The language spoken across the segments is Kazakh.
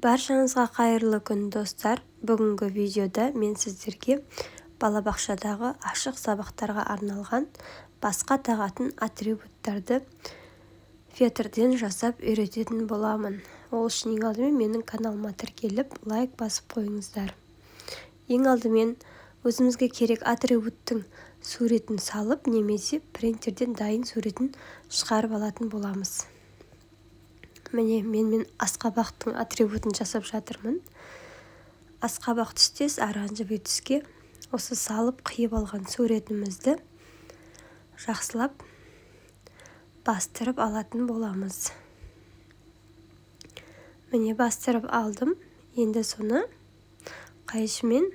Баршаңызға қайырлы күн достар. Бүгінгі видеода мен сіздерге балабақшадағы ашық сабақтарға арналған басқа тағатын атрибуттарды фетрден жасап үйрететін боламын. Ол үшін ең алдымен менің каналыма тіркеліп, лайк басып қойыңыздар. Ең алдымен өзімізге керек атрибуттың суретін салып, немесе принтерден дайын суретін шығарып алатын боламыз. Міне, мен асқабақтың атрибутын жасап жатырмын. Асқабақ түстес оранжевый түске осы салып қиып алған суретімізді жақсылап бастырып алатын боламыз. Міне, бастырып алдым. Енді соны қайшымен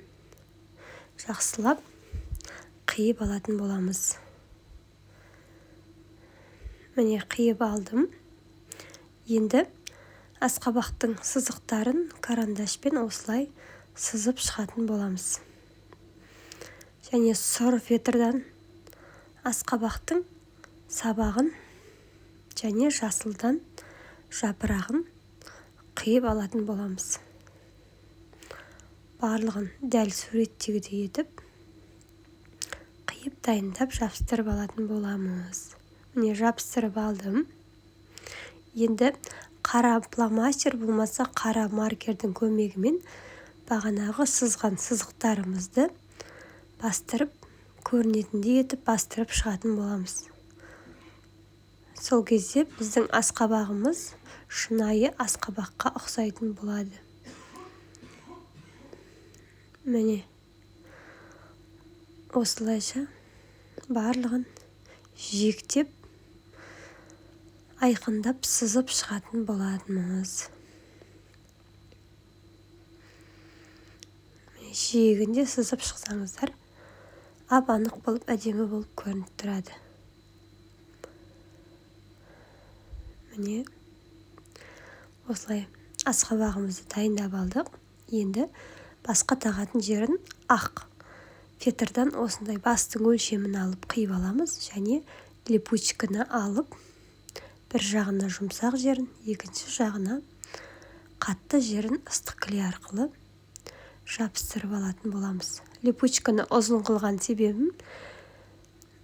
жақсылап қиып алатын боламыз. Міне, қиып алдым. Енді асқабақтың сызықтарын карандашпен осылай сызып шығатын боламыз. Және сұр фетрдан асқабақтың сабағын және жасылдан жапырағын қиып алатын боламыз. Барлығын дәл суреттегідей етіп қиып дайындап жабыстырып алатын боламыз. Міне, жабыстырып алдым. Енді қара фломастер болмаса қара маркердің көмегімен бағанағы сызған сызықтарымызды бастырып, көрінетіндей етіп бастырып шығатын боламыз. Сол кезде біздің асқабағымыз шынайы асқабаққа ұқсайтын болады. Міне, осылайша барлығын жиектеп айқындап сызып шығатын боладымыз. Жиегінде сызып шықсаңыздар, ап-анық болып, әдемі болып көрініп тұрады. Міне, осылай асқабағымызды дайындап алдық. Енді басқа тағатын жерін ақ фетрдан осындай бастың өлшемін алып қиып аламыз, және липучканы алып бір жағына жұмсақ жерін, екінші жағына қатты жерін ыстық клей арқылы жабыстырып алатын боламыз. Липучканы ұзын қылған себебім,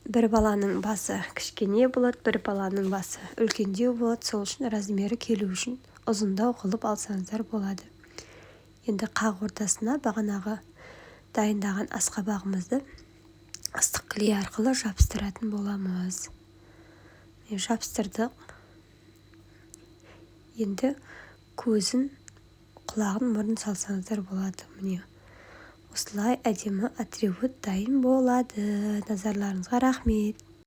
бір баланың басы кішкене болады, бір баланың басы үлкендеу болады. Сол үшін размері келу үшін ұзындау қылып алсаңыздар болады. Енді қақ ортасына бағанағы дайындаған асқабағымызды ыстық клей арқылы жабыстыратын боламыз. Жабыстырдық. Енді көзін, құлағын, мұрын салсаңыздар болады. Міне, осылай әдемі атрибут дайын болады. Назарларыңызға рахмет.